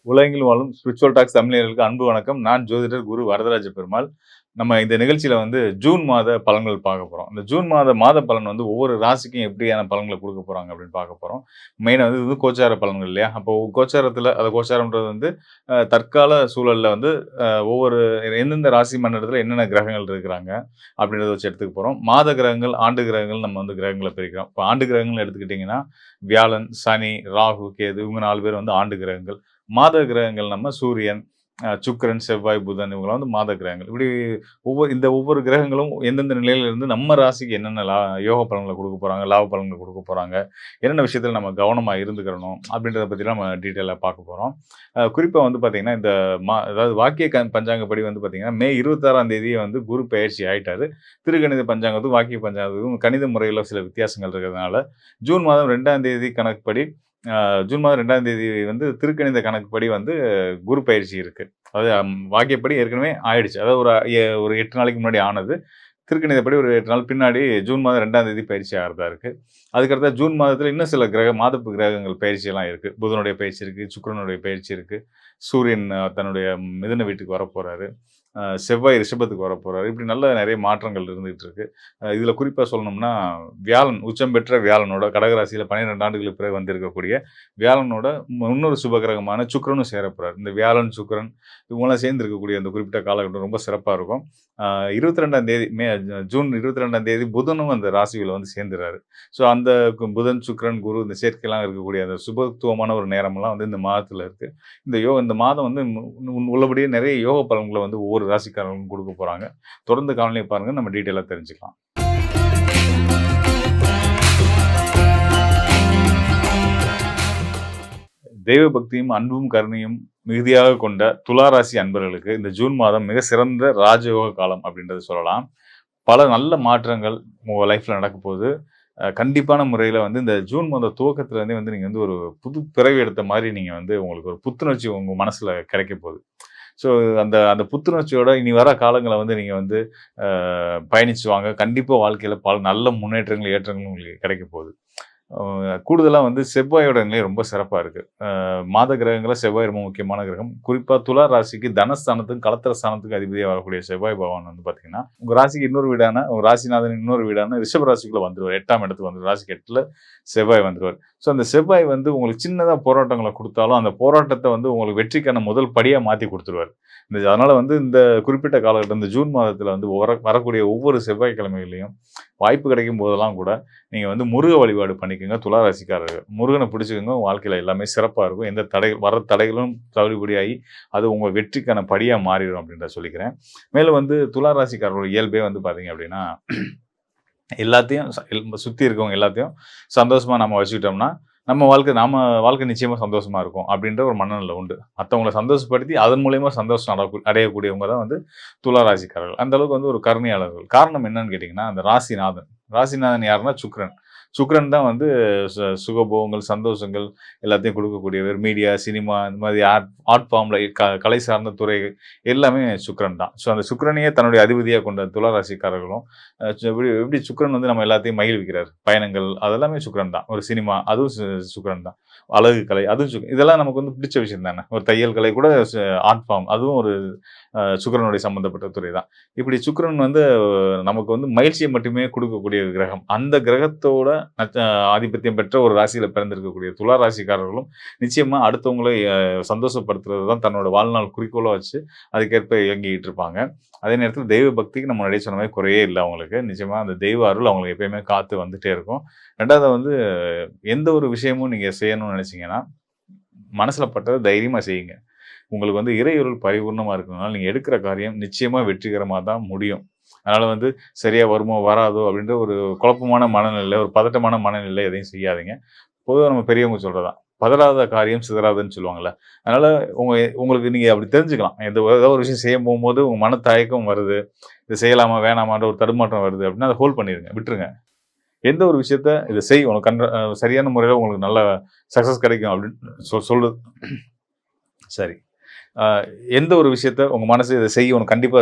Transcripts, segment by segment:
உலகெங்கிலும் வாழும் spiritual tax தமிழர்களுக்கு அன்பு வணக்கம். நான் ஜோதிடர் குரு வரதராஜ பெருமாள். நம்ம இந்த நிகழ்ச்சியில வந்து ஜூன் மாத பலன்கள் பார்க்க போறோம். இந்த ஜூன் மாத பலன் வந்து ஒவ்வொரு ராசிக்கும் எப்படியான பலன்கள குடுக்க போறாங்க அப்படின்னு பார்க்க போறோம். மெயினா வந்து இது கோச்சார பலன்கள் இல்லையா? அப்போ கோச்சாரத்தில அது கோச்சாரம்ன்றது வந்து தற்கால சூழல்ல வந்து ஒவ்வொரு எந்தெந்த ராசி மண்டலத்தில என்னென்ன கிரகங்கள் இருக்கிறாங்க அப்படின்றத வச்சு எடுத்துக்க போறோம். மாத கிரகங்கள், ஆண்டு கிரகங்கள் நம்ம வந்து கிரகங்கள பிரிக்கிறோம். இப்போ ஆண்டு கிரகங்கள்னு எடுத்துக்கிட்டீங்கன்னா, வியாழன், சனி, ராகு, கேது இவங்க 4 பேர் வந்து ஆண்டு கிரகங்கள். மாத கிரகங்கள் நம்ம சூரியன், சுக்கிரன், செவ்வாய், புதன் இவங்கலாம் வந்து மாத கிரகங்கள். இப்படி ஒவ்வொரு கிரகங்களும் எந்தெந்த நிலையில இருந்து நம்ம ராசிக்கு என்னென்ன யோக பலன்கள குடுக்க போறாங்க, லாப பலன்கள குடுக்க போறாங்க, என்னென்ன விஷயத்துல நம்ம கவனமா இருந்துக்கிறணும் அப்படின்றத பத்திலாம் நம்ம டீட்டெயிலா பார்க்க போறோம். குறிப்பா வந்து பார்த்தீங்கன்னா, இந்த அதாவது வாக்கிய பஞ்சாங்கப்படி வந்து பார்த்தீங்கன்னா, மே 26ஆம் தேதியே வந்து குரு பெயர்ச்சி ஆயிட்டாரு. திருக்கணித பஞ்சாங்கத்துக்கும், வாக்கிய பஞ்சாங்கத்துக்கும் கணித முறையில சில வித்தியாசங்கள் இருக்கிறதுனால, ஜூன் மாதம் 2ஆம் தேதி கணக்குப்படி ஜூன் மாதம் 2ஆம் தேதி வந்து திருக்கணித கணக்குப்படி வந்து குரு பயிற்சி இருக்கு. அது வாக்கியப்படி ஏற்கனவே ஆயிடுச்சு. அதாவது ஒரு 8 நாளைக்கு முன்னாடி ஆனது. திருக்கணிதப்படி ஒரு 8 நாள் பின்னாடி ஜூன் மாதம் 2ஆம் தேதி பயிற்சி ஆறதா இருக்கு. அதுக்கடுத்தா ஜூன் மாதத்துல இன்னும் சில மாதப்பு கிரகங்கள் பயிற்சியெல்லாம் இருக்கு. புதனுடைய பயிற்சி இருக்கு, சுக்கிரனுடைய பயிற்சி இருக்கு. சூரியன் தன்னுடைய மிதுன வீட்டுக்கு வரப்போறாரு. செவ்வாய் ரிஷபத்துக்கு வரப்போறாரு. இப்படி நல்ல நெறைய மாற்றங்கள் இருந்துகிட்டு இருக்கு. இதுல குறிப்பா சொல்லணும்னா, வியாழன் உச்சம் பெற்ற வியாழனோட கடகராசியில 12 ஆண்டுகளுக்கு பிறகு வந்திருக்கக்கூடிய வியாழனோட இன்னொரு சுப கிரகமான சுக்கிரனும் சேரப்போறாரு. இந்த வியாழன், சுக்கிரன் இவங்கலாம் சேர்ந்து இருக்கக்கூடிய அந்த குறிப்பிட்ட காலகட்டம் ரொம்ப சிறப்பா இருக்கும். 22ஆம் தேதி ஜூன் 22ஆம் தேதி புதனும் அந்த ராசியில வந்து சேர்ந்துறாரு. ஸோ அந்த புதன், சுக்கிரன், குரு இந்த சேர்க்கைலாம் இருக்கக்கூடிய அந்த சுபத்துவமான ஒரு நேரம்லாம் வந்து இந்த மாதத்துல இருக்கு. இந்த மாதம் வந்து உள்ளபடியே நெறைய யோக பலன்கள வந்து ஒவ்வொரு ராசிக்காரங்களுக்கும் குடுக்க போறாங்க. தொடர்ந்து காணொளிய பாருங்க. நம்ம டீட்டெயிலா தெரிஞ்சுக்கலாம். தெய்வ பக்தியும், அன்பும், கருணையும் மிகுதியாக கொண்ட துலா ராசி அன்பர்களுக்கு இந்த ஜூன் மாதம் மிக சிறந்த ராஜயோக காலம் அப்படின்றத சொல்லலாம். பல நல்ல மாற்றங்கள் உங்க லைஃப்ல நடக்கப்போகுது. கண்டிப்பான முறையில வந்து இந்த ஜூன் மாத துவக்கத்துலேருந்தே வந்து நீங்க வந்து ஒரு புது பிறவி எடுத்த மாரி நீங்க வந்து உங்களுக்கு ஒரு புத்துணர்ச்சி உங்க மனசுல கிடைக்க போகுது. ஸோ அந்த அந்த புத்துணர்ச்சியோட இனி வர காலங்கள வந்து நீங்க வந்து பயணிச்சு வாங்க. கண்டிப்பா வாழ்க்கையில பல நல்ல முன்னேற்றங்கள், ஏற்றங்களும் உங்களுக்கு கிடைக்க போகுது. கூடுதலா வந்து செவ்வாயோட நிலை ரொம்ப சிறப்பா இருக்கு. மாத கிரகங்கள்ல செவ்வாய் ரொம்ப முக்கியமான கிரகம். குறிப்பா துலா ராசிக்கு தனஸ்தானத்துக்கும், கலத்திர ஸ்தானத்துக்கும் அதிபதியா வரக்கூடிய செவ்வாய் பகவான் வந்து பார்த்தீங்கன்னா, உங்க ராசிக்கு இன்னொரு வீடான உங்க ராசிநாதன் இன்னொரு வீடான ரிஷப ராசிக்குள்ள வந்துருவாரு. 8ஆம் இடத்துக்கு வந்துருவாரு. ராசிக்கு 8ல செவ்வாய் வந்துருவாரு. ஸோ அந்த செவ்வாய் வந்து உங்களுக்கு சின்னதா போராட்டங்கள குடுத்தாலும், அந்த போராட்டத்த வந்து உங்களுக்கு வெற்றிக்கான முதல் படியா மாத்தி குடுத்துருவாரு. அதனால வந்து இந்த குறிப்பிட்ட காலகட்டம் இந்த ஜூன் மாதத்துல வந்து வரக்கூடிய ஒவ்வொரு செவ்வாய்க்கிழமைகள்லயும் வாய்ப்பு கிடைக்கும் போதெல்லாம் கூட நீங்க வந்து முருக வழிபாடு பண்ணிக்கோங்க துலா ராசிக்காரர்கள். முருகன பிடிச்சுக்கோங்க. உங்க வாழ்க்கையில எல்லாமே சிறப்பா இருக்கும். எந்த தடைகளும் தவிடுபடியாகி, அது உங்க வெற்றிக்கான படியா மாறிடும் அப்படின்றத சொல்லிக்கிறேன். மேலும் வந்து துலா ராசிக்காரர்களோட இயல்பே வந்து பார்த்தீங்க அப்படின்னா, எல்லாத்தையும் சுத்தி இருக்கவங்க எல்லாத்தையும் சந்தோஷமா நம்ம வச்சுக்கிட்டோம்னா, நம்ம வாழ்க்கை நிச்சயமா சந்தோஷமா இருக்கும். அப்படின்ற ஒரு மனநிலை உண்டு. மத்தவங்கள சந்தோஷப்படுத்தி அதன் மூலியமா சந்தோஷம் அடையக்கூடியவங்க தான் வந்து துலா ராசிக்காரர்கள். அந்த அளவுக்கு வந்து ஒரு கருணையாளர்கள். காரணம் என்னன்னு கேட்டீங்கன்னா, அந்த ராசிநாதன். ராசிநாதன் யாருன்னா சுக்கிரன். சுக்கிரன் தான் வந்து சுகபோகங்கள், சந்தோஷங்கள் எல்லாத்தையும் குடுக்கக்கூடியவர். மீடியா, சினிமா இந்த மாதிரி ஆர்ட் ஃபார்ம்ல கலை சார்ந்த துறைகள் எல்லாமே சுக்கிரன் தான். ஸோ அந்த சுக்கிரனையே தன்னுடைய அதிபதியா கொண்ட துலா ராசிக்காரர்களும் எப்படி எப்படி சுக்கிரன் வந்து நம்ம எல்லாத்தையும் மகிழ்விக்கிறார். பயணங்கள் அதெல்லாமே சுக்கிரன் தான். ஒரு சினிமா அதுவும் சுக்கிரன் தான். அழகு கலை அதுவும் இதெல்லாம் நமக்கு வந்து பிடிச்ச விஷயம் தானே. ஒரு தையல் கலை கூட ஆர்ட் ஃபார்ம் அதுவும் ஒரு சுக்கிரனுடைய சம்பந்தப்பட்ட துறை தான். இப்படி சுக்கிரன் வந்து நமக்கு வந்து மகிழ்ச்சியை மட்டுமே குடுக்கக்கூடிய கிரகம். அந்த கிரகத்தோட நட்ச ஆதிபத்தியம் பெற்ற ஒரு ராசியில பிறந்திருக்கக்கூடிய துலா ராசிக்காரர்களும் நிச்சயமா அடுத்தவங்களை சந்தோஷப்படுத்துறது தான் தன்னோட வாழ்நாள் குறிக்கோளா வச்சு அதுக்கேற்ப இயங்கிட்டு இருப்பாங்க. அதே நேரத்தில தெய்வ பக்திக்கு நம்ம முன்னாடியே சொன்ன மாரி குறையே இல்ல அவங்களுக்கு. நிச்சயமா அந்த தெய்வ அருள் அவங்களுக்கு எப்பயுமே காத்து வந்துட்டே இருக்கும். 2வது வந்து எந்த ஒரு விஷயமும் நீங்க செய்யணும்னு நினைச்சீங்கன்னா, மனசுல பட்டத தைரியமா செய்யுங்க. உங்களுக்கு வந்து இறையருள் பரிபூர்ணமா இருக்கறதுனால, நீங்க எடுக்கிற காரியம் நிச்சயமா வெற்றிகரமா தான் முடியும். அதனால வந்து சரியா வருமோ, வராதோ அப்படின்ற ஒரு குழப்பமான மனநிலை, ஒரு பதட்டமான மனநிலை எதையும் செய்யாதீங்க. பொதுவா நம்ம பெரியவங்க சொல்றது தான். "பதறாத காரியம் சிதறாதுன்னு" சொல்லுவாங்கல்ல. அதனால உங்க உங்களுக்கு நீங்க அப்படி தெரிஞ்சுக்கலாம். ஏதோ ஒரு விஷயம் செய்ய போகும்போது உங்க மன தயக்கம் வருது. "இத செய்யலாமா, வேணாமான்ற" ஒரு தடுமாற்றம் வருது அப்படின்னா, அத ஹோல்ட் பண்ணிருங்க. விட்டுருங்க. எந்த ஒரு விஷயத்த "இத செய். உனக்கு சரியான முறையில உங்களுக்கு நல்ல சக்சஸ் கிடைக்கும்" அப்படின்னு சொல்றது சரி. அ எந்த ஒரு விஷயத்த உங்க மனசு இத செய் உனக்கு கண்டிப்பா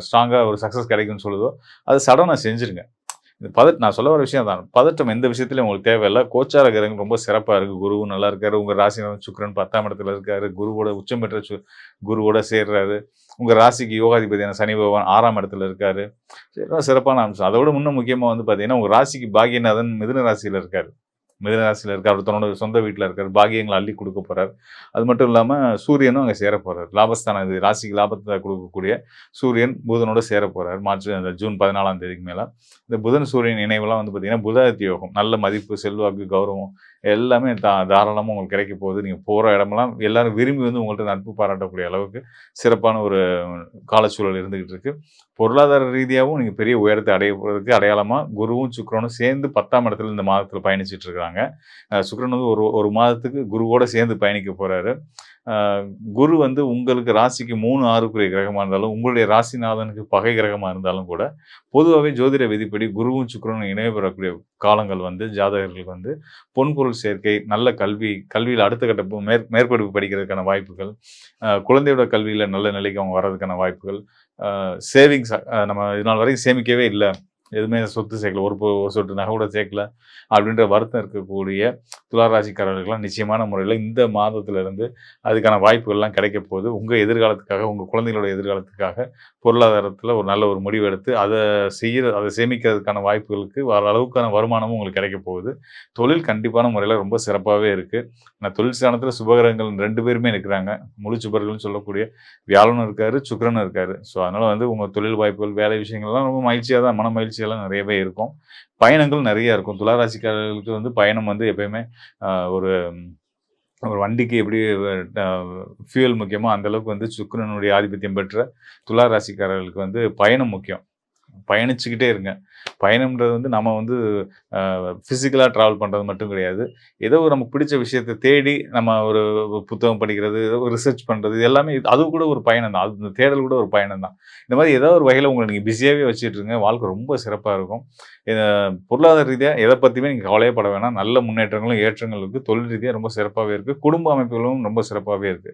ஸ்ட்ராங்கா ஒரு சக்சஸ் கிடைக்கும்னு சொல்லுதோ, அத சடனா செஞ்சுருங்க. இந்த நான் சொல்ல வர விஷயம் அதான். பதட்டம் எந்த விஷயத்திலயும் உங்களுக்கு தேவையில்ல. கோச்சார கிரகம் ரொம்ப சிறப்பா இருக்கு. குருவும் நல்லா இருக்காரு. உங்க ராசிநாதன் சுக்கிரன் 10ஆம் இடத்துல இருக்காரு. குருவோட உச்சம் பெற்ற குருவோட சேர்றாரு. உங்க ராசிக்கு யோகாதிபதியான சனி பகவான் 6ஆம் இடத்துல இருக்காரு. சிறப்பான அம்சம். அதோட இன்னும் முக்கியமா வந்து பார்த்தீங்கன்னா, உங்க ராசிக்கு பாக்கியநாதன் மிதுன ராசியில இருக்காரு. மிதுன ராசியில இருக்காரு. அவர் தன்னோட சொந்த வீட்ல இருக்காரு. பாக்கியங்கள அள்ளி குடுக்க போறார். அது மட்டும் இல்லாம சூரியனும் அங்க சேர போறார். லாபஸ்தானம் இது ராசிக்கு லாபத்த குடுக்கக்கூடிய சூரியன் புதனோட சேர போறார். அந்த ஜூன் 14ஆம் தேதிக்கு மேல. இந்த புதன் சூரியன் இணைவுலாம் வந்து பார்த்தீங்கன்னா, புதாதித்ய யோகம். நல்ல மதிப்பு, செல்வாக்கு, கௌரவம் எல்லாமே தாராளமா உங்களுக்கு கிடைக்க போகுது. நீங்க போற இடமெல்லாம் எல்லாரும் விரும்பி வந்து உங்கள்ட்ட நட்பு பாராட்டக்கூடிய அளவுக்கு சிறப்பான ஒரு காலச்சூழல் இருந்துகிட்டு இருக்கு. பொருளாதார ரீதியாவும் நீங்க பெரிய உயரத்தை அடைய போறதுக்கு அடையாளமா குருவும், சுக்கிரனும் சேர்ந்து 10ஆம் இடத்துல இந்த மாதத்துல பயணிச்சுட்டு இருக்காங்க. சுக்கிரன் வந்து ஒரு மாதத்துக்கு குருவோட சேர்ந்து பயணிக்க போறாரு. அ குரு வந்து உங்களுக்கு ராசிக்கு 3, 6க்குரிய கிரகமா இருந்தாலும், உங்களுடைய ராசிநாதனுக்கு பகை கிரகமா இருந்தாலும் கூட, பொதுவாவே ஜோதிட விதிப்படி குருவும், சுக்கிரனும் இணைவு பெறக்கூடிய காலங்கள் வந்து ஜாதகர்களுக்கு வந்து பொன்பொருள் சேர்க்கை, நல்ல கல்வி, கல்வியில அடுத்த கட்ட மேற்படிப்பு படிக்கிறதுக்கான வாய்ப்புகள், குழந்தையோட கல்வியில நல்ல நிலைக்கு அவங்க வர்றதுக்கான வாய்ப்புகள், சேவிங்ஸ் நம்ம இது நாள் வரைக்கும் சேமிக்கவே இல்ல. எதுவுமே சொத்து சேர்க்கல. ஒரு சொட்டு நகை கூட சேர்க்கல. அப்படின்ற வருத்தம் இருக்கக்கூடிய துலா ராசிக்காரர்களுக்கெல்லாம் நிச்சயமான முறையில இந்த மாதத்திலிருந்து அதுக்கான வாய்ப்புகள்லாம் கிடைக்க போகுது. உங்க எதிர்காலத்துக்காக, உங்க குழந்தைகளோட எதிர்காலத்துக்காக பொருளாதாரத்தில ஒரு நல்ல ஒரு முடிவு எடுத்து, அத சேமிக்கிறதுக்கான வாய்ப்புகளுக்கு வர அளவுக்கான வருமானமும் உங்களுக்கு கிடைக்க போகுது. தொழில் கண்டிப்பான முறையில ரொம்ப சிறப்பாவே இருக்கு. தொழில் ஸ்தானத்தில சுபகிரகங்கள் 2 பேருமே இருக்கிறாங்க. முழு சுபர்கள்னு சொல்லக்கூடிய வியாழனும் இருக்காரு, சுக்கிரனும் இருக்காரு. அதனால வந்து உங்க தொழில் வாய்ப்புகள், வேலை விஷயங்கள்லாம் ரொம்ப மகிழ்ச்சியா தான் மன மகிழ்ச்சியெல்லாம் நிறையவே இருக்கும். பயணங்கள் நெறைய இருக்கும். துலா ராசிக்காரர்களுக்கு வந்து பயணம் வந்து எப்பயுமே அ ஒரு ஒரு வண்டிக்கு எப்படி அ ஃபியூயல் முக்கியமோ, அந்த அளவுக்கு வந்து சுக்கிரனுடைய ஆதிபத்தியம் பெற்ற துலா ராசிக்காரர்களுக்கு வந்து பயணம் முக்கியம். பயணிச்சுக்கிட்டே இருங்க. பயணம்ன்றது வந்து நம்ம வந்து பிசிக்கலா டிராவல் பண்றது மட்டும் கிடையாது. ஏதோ ஒரு நமக்கு பிடிச்ச விஷயத்த தேடி நம்ம ஒரு புத்தகம் படிக்கிறது, ஏதோ ஒரு ரிசர்ச் பண்றது, இது எல்லாமே அது கூட ஒரு பயணம் தான். அது தேடல் கூட ஒரு பயணம் தான். இந்த மாரி ஏதோ ஒரு வகையில உங்கள நீங்க பிஸியாவே வச்சுட்டுருங்க. வாழ்க்கை ரொம்ப சிறப்பா இருக்கும். இத பொருளாதார ரீதியா எத பத்தியுமே நீங்க கவலையே பட வேணாம். நல்ல முன்னேற்றங்களும், ஏற்றங்களும் இருக்கு. தொழில் ரீதியா ரொம்ப சிறப்பாவே இருக்கு. குடும்ப அமைப்புகளும் ரொம்ப சிறப்பாவே இருக்கு.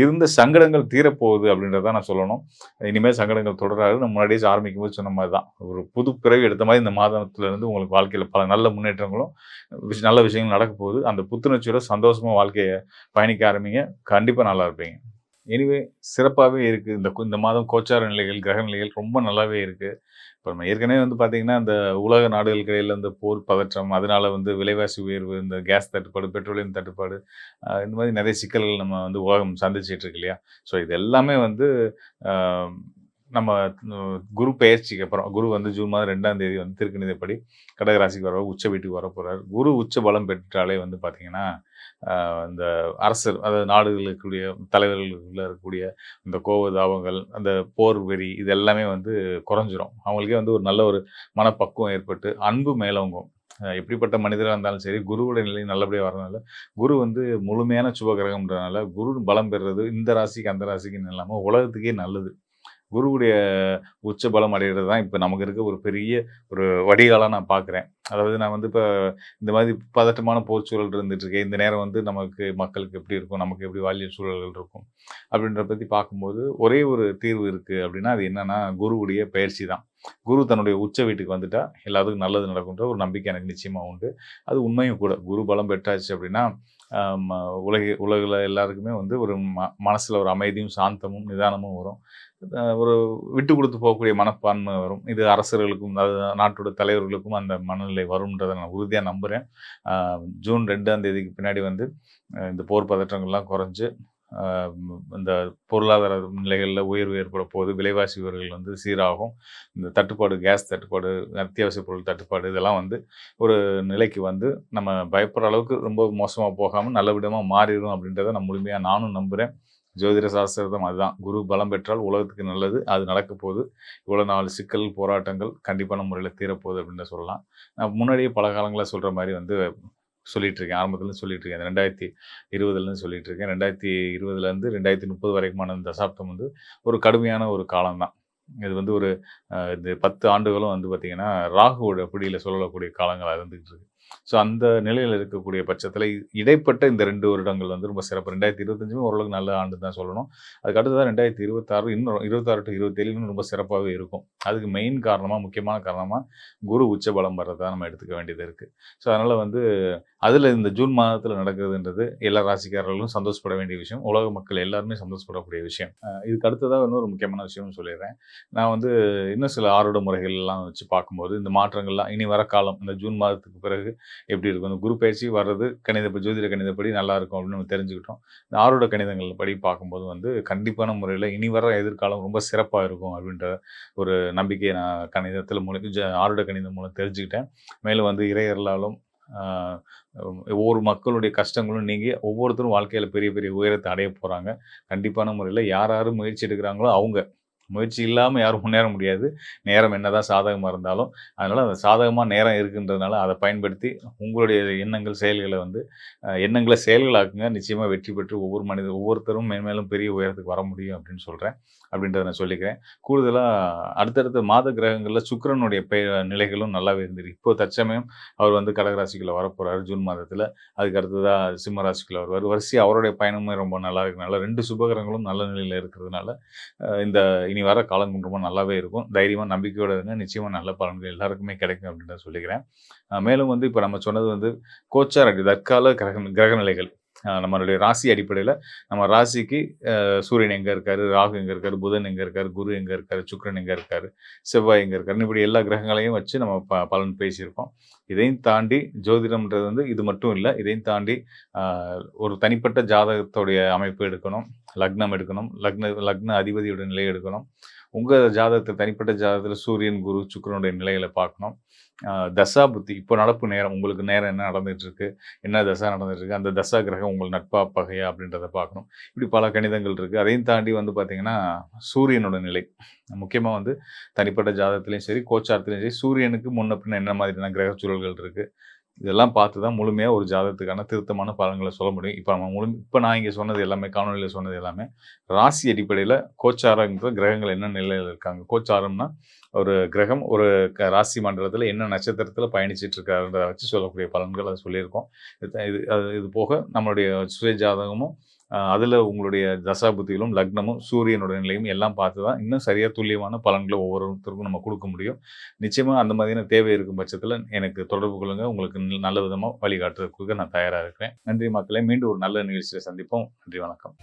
இருந்த சங்கடங்கள் தீரப்போகுது அப்படின்றத தான் நான் சொல்லணும். இனிமேல் சங்கடங்கள் தொடராது. நம்ம முன்னாடியே ஆரம்பிக்கும்போது சொன்ன மாரி தான். ஒரு புது பிறவி எடுத்த மாரி இந்த மாதத்திலிருந்து உங்களுக்கு வாழ்க்கையில பல நல்ல முன்னேற்றங்களும், நல்ல விஷயங்களும் நடக்க போகுது. அந்த புத்துணர்ச்சியோட சந்தோஷமா வாழ்க்கைய பயணிக்க ஆரம்பிங்க. கண்டிப்பா நல்லா இருப்பீங்க. எனிவே சிறப்பாவே இருக்கு. இந்த மாதம் கோச்சார நிலைகள், கிரக நிலைகள் ரொம்ப நல்லாவே இருக்கு. இப்ப நம்ம ஏற்கனவே வந்து பார்த்தீங்கன்னா, இந்த உலக நாடுகளுக்கு இடையில இந்த போர் பதற்றம், அதனால வந்து விலைவாசி உயர்வு, இந்த கேஸ் தட்டுப்பாடு, பெட்ரோலியம் தட்டுப்பாடு, இந்த மாரி நெறைய சிக்கல்கள் நம்ம வந்து உலகம் சந்திச்சுட்டு இருக்கு இல்லையா? இது எல்லாமே வந்து அ நம்ம குரு பெயர்ச்சிக்கு அப்புறம் குரு வந்து ஜூன் மாதம் 2ஆம் தேதி வந்து திருக்கணிதப்படி கடக ராசிக்கு உச்ச வீட்டுக்கு வரப்போறார். குரு உச்ச பலம் பெற்றாலே வந்து பார்த்தீங்கன்னா, இந்த அரசர் அதாவது நாடுகளுக்குடைய தலைவர்களுக்குள்ள இருக்கக்கூடிய இந்த கோவ தாபங்கள், அந்த போர் வெறி இது எல்லாமே வந்து குறைஞ்சிரும். அவங்களுக்கே வந்து ஒரு நல்ல ஒரு மனப்பக்குவம் ஏற்பட்டு, அன்பு மேலோங்கும். எப்படிப்பட்ட மனிதரா இருந்தாலும் சரி, குருவுடைய நிலை நல்லபடியா வரனால, குரு வந்து முழுமையான சுப கிரகம்ன்றனால, குரு பலம் பெறுறது இந்த ராசிக்கு, அந்த ராசிக்குன்னு இல்லாம உலகத்துக்கே நல்லது. குருவுடைய உச்ச பலம் அடையிறது தான் இப்ப நமக்கு இருக்க ஒரு பெரிய ஒரு வடிகாலா நான் பார்க்குறேன். அதாவது நான் வந்து இப்ப இந்த மாதிரி பதட்டமான போர் சூழல் இருந்துட்டு இருக்கு. இந்த நேரம் வந்து நமக்கு மக்களுக்கு எப்படி இருக்கும்? நமக்கு எப்படி வாழ்வியல் சூழல்கள் இருக்கும்? அப்படின்றத பத்தி பார்க்கும்போது, ஒரே ஒரு தீர்வு இருக்கு அப்படின்னா, அது என்னன்னா குருவுடைய பெயர்ச்சி தான். குரு தன்னுடைய உச்ச வீட்டுக்கு வந்துட்டா, எல்லாத்துக்கும் நல்லது நடக்குன்ற ஒரு நம்பிக்கை எனக்கு நிச்சயமா உண்டு. அது உண்மையும் கூட. குரு பலம் பெற்றாச்சு அப்படின்னா, அ ம உலகுல எல்லாருக்குமே வந்து ஒரு மனசுல ஒரு அமைதியும், சாந்தமும், நிதானமும் வரும். ஒரு விட்டு குடுத்து போகக்கூடிய மனப்பான்மை வரும். இது அரசர்களுக்கும், அதாவது நாட்டோட தலைவர்களுக்கும் அந்த மனநிலை வரும்ன்றத நான் உறுதியா நம்புறேன். அ ஜூன் 2ஆம் தேதிக்கு பின்னாடி வந்து இந்த போர் பதற்றங்கள்லாம் குறைஞ்சு, அ இந்த பொருளாதார நிலைகள்ல உயர்வு ஏற்பட போகுது. விலைவாசி உயர்வுகள் வந்து சீராகும். இந்த தட்டுப்பாடு, கேஸ் தட்டுப்பாடு, அத்தியாவசிய பொருள் தட்டுப்பாடு இதெல்லாம் வந்து ஒரு நிலைக்கு வந்து நம்ம பயப்படுற அளவுக்கு ரொம்ப மோசமா போகாம நல்ல விதமா மாறிரும் அப்படின்றத நான் முழுமையா நானும் நம்புறேன். ஜோதிட சாஸ்திரம் அதுதான். குரு பலம் பெற்றால் உலகத்துக்கு நல்லது. அது நடக்க போகுது. இவ்வளோ நாள் சிக்கல், போராட்டங்கள் கண்டிப்பான முறையில தீரப்போகுது அப்படின்னு சொல்லலாம். நான் முன்னாடியே பல காலங்களா சொல்ற மாரி வந்து சொல்லிட்டு இருக்கேன். ஆரம்பத்துலருந்து சொல்லிட்டு இருக்கேன். 2020லேருந்து சொல்லிட்டு இருக்கேன். 2020லேருந்து 2030 வரைக்குமான இந்த தசாப்தம் வந்து ஒரு கடுமையான ஒரு காலம் தான். இது வந்து ஒரு இந்த 10 ஆண்டுகளும் வந்து பார்த்தீங்கன்னா, ராகுவோட பிடியில சுழலக்கூடிய காலங்களா இருந்துகிட்டு இருக்கு. ஸோ அந்த நிலையில இருக்கக்கூடிய பட்சத்தில இடைப்பட்ட இந்த 2 வருடங்கள் வந்து ரொம்ப சிறப்பு. 2025மே ஓரளவுக்கு நல்ல ஆண்டு தான் சொல்லணும். அதுக்கு அடுத்ததா 2026 இன்னும் 26 டூ 27 இன்னும் ரொம்ப சிறப்பாவே இருக்கும். அதுக்கு மெயின் காரணமா, முக்கியமான காரணமா குரு உச்ச பலம் வர்றத நம்ம எடுத்துக்க வேண்டியது இருக்கு. ஸோ அதனால வந்து அதில இந்த ஜூன் மாதத்தில நடக்குதுன்றது எல்லா ராசிக்காரர்களும் சந்தோஷப்பட வேண்டிய விஷயம். உலக மக்கள் எல்லாருமே சந்தோஷப்படக்கூடிய விஷயம். இதுக்கு அடுத்ததா இன்னொரு முக்கியமான விஷயம்னு சொல்லிடுறேன். நான் வந்து இன்னும் சில ஆருட முறைகள்லாம் வச்சு பார்க்கும்போது, இந்த மாற்றங்கள்லாம் இனி வர காலம் இந்த ஜூன் மாதத்துக்கு பிறகு எப்படி இருக்கும்? இந்த குரு பயிற்சி வர்றது ஜோதிட கணிதப்படி நல்லாயிருக்கும் அப்படின்னு நம்ம தெரிஞ்சுக்கிட்டோம். இந்த ஆருட கணிதங்கள் படி பார்க்கும்போது வந்து கண்டிப்பான முறையில இனி வர எதிர்காலம் ரொம்ப சிறப்பா இருக்கும் அப்படின்ற ஒரு நம்பிக்கையை நான் கணிதத்தில மூலம் ஆருட கணிதம் மூலம் தெரிஞ்சுக்கிட்டேன். மேலும் வந்து இறையருளாலும் ஆ ஒவ்வொரு மக்களுடைய கஷ்டங்களும் நீங்கி ஒவ்வொருத்தரும் வாழ்க்கையில பெரிய பெரிய உயரத்த அடைய போறாங்க. கண்டிப்பான முறையில யார் யாரு முயற்சி எடுக்கிறாங்களோ அவங்க. முயற்சி இல்லாம யாரும் முன்னேற முடியாது. நேரம் என்னதான் சாதகமா இருந்தாலும். அதனால அந்த சாதகமா நேரம் இருக்குன்றதுனால அத பயன்படுத்தி உங்களுடைய எண்ணங்கள், செயல்கள வந்து எண்ணங்கள செயல்களாக்குங்க. நிச்சயமா வெற்றி பெற்று ஒவ்வொருத்தரும் மேன்மேலும் பெரிய உயரத்துக்கு வர முடியும் அப்படின்னு சொல்றேன். அப்படின்றத நான் சொல்லிக்கிறேன். கூடுதலா அடுத்தடுத்த மாத கிரகங்கள்ல சுக்கிரனுடைய நிலைகளும் நல்லாவே இருந்தது. இப்போ தற்சமயம் அவர் வந்து கடக ராசிக்குள்ள வரப்போறாரு ஜூன் மாதத்துல. அதுக்கு அடுத்ததா சிம்ம ராசிக்குள்ள வருவாரு. வரிசையா அவருடைய பயணமுமே ரொம்ப நல்லா இருக்கனால 2 சுபகிரகங்களும் நல்ல நிலையில இருக்கிறதுனால, இந்த இனி வர காலம் ரொம்ப நல்லாவே இருக்கும். தைரியமா நம்பிக்கையோட இருங்க. நிச்சயமா நல்ல பலன்கள் எல்லாருக்குமே கிடைக்கும் அப்படின்றத சொல்லிக்கிறேன். மேலும் வந்து இப்ப நம்ம சொன்னது வந்து கோச்சார் தற்கால கிரக நிலைகள். நம்மளுடைய ராசி அடிப்படையில நம்ம ராசிக்கு சூரியன் எங்க இருக்காரு, ராகு எங்க இருக்காரு, புதன் எங்க இருக்காரு, குரு எங்க இருக்காரு, சுக்கிரன் எங்க இருக்காரு, செவ்வாய் எங்க இருக்காருன்னு இப்படி எல்லா கிரகங்களையும் வச்சு நம்ம பலன் பேசியிருக்கோம். இதையும் தாண்டி ஜோதிடம்ன்றது வந்து இது மட்டும் இல்ல. இதையும் தாண்டி அ ஒரு தனிப்பட்ட ஜாதகத்துடைய அமைப்பு எடுக்கணும். லக்னம் எடுக்கணும். லக்ன அதிபதியோட நிலை எடுக்கணும். உங்க ஜாதகத்துல தனிப்பட்ட ஜாதகத்துல சூரியன், குரு, சுக்கிரனுடைய நிலைகள பார்க்கணும். தசா புத்தி இப்போ நடப்பு நேரம் உங்களுக்கு நேரம் என்ன நடந்துட்டு இருக்கு? என்ன தசா நடந்துட்டு இருக்கு? அந்த தசா கிரகம் உங்களுக்கு நட்பா, பகையா அப்படின்றத பார்க்கணும். இப்படி பல கணிதங்கள் இருக்கு. அதையும் தாண்டி வந்து பார்த்தீங்கன்னா, சூரியனோட நிலை. முக்கியமா வந்து தனிப்பட்ட ஜாதகத்திலயும் சரி, கோச்சாரத்திலயும் சரி, சூரியனுக்கு முன்ன பின்ன என்ன மாதிரியான கிரக சூழல்கள் இருக்கு? இதெல்லாம் பார்த்து தான் முழுமையா ஒரு ஜாதகத்துக்கான திருத்தமான பலன்கள சொல்ல முடியும். இப்ப நான் இங்க சொன்னது எல்லாமே காணொளியில சொன்னது எல்லாமே, ராசி அடிப்படையில கோச்சாரங்கிற கிரகங்கள் என்ன நிலையில இருக்காங்க. கோச்சாரம்னா, ஒரு கிரகம் ஒரு ராசி மண்டலத்தில என்ன நட்சத்திரத்தில பயணிச்சுட்டு இருக்காருன்றத வச்சு சொல்லக்கூடிய பலன்கள் அத சொல்லியிருக்கோம். இது போக நம்மளுடைய சுய ஜாதகமும், அதில உங்களுடைய தசாபுத்திகளும், லக்னமும், சூரியனோட நிலையும் எல்லாம் பார்த்து தான் இன்னும் சரியா துல்லியமான பலன்கள ஒவ்வொருத்தருக்கும் நம்ம குடுக்க முடியும். நிச்சயமா அந்த மாதிரியான தேவை இருக்கும் பட்சத்தில எனக்கு தொடர்பு கொள்ளுங்க. உங்களுக்கு நல்ல விதமா வழிகாட்டுறதுக்கு நான் தயாரா இருக்கிறேன். நன்றி மக்களே! மீண்டும் ஒரு நல்ல நிகழ்ச்சியில சந்திப்போம். நன்றி, வணக்கம்.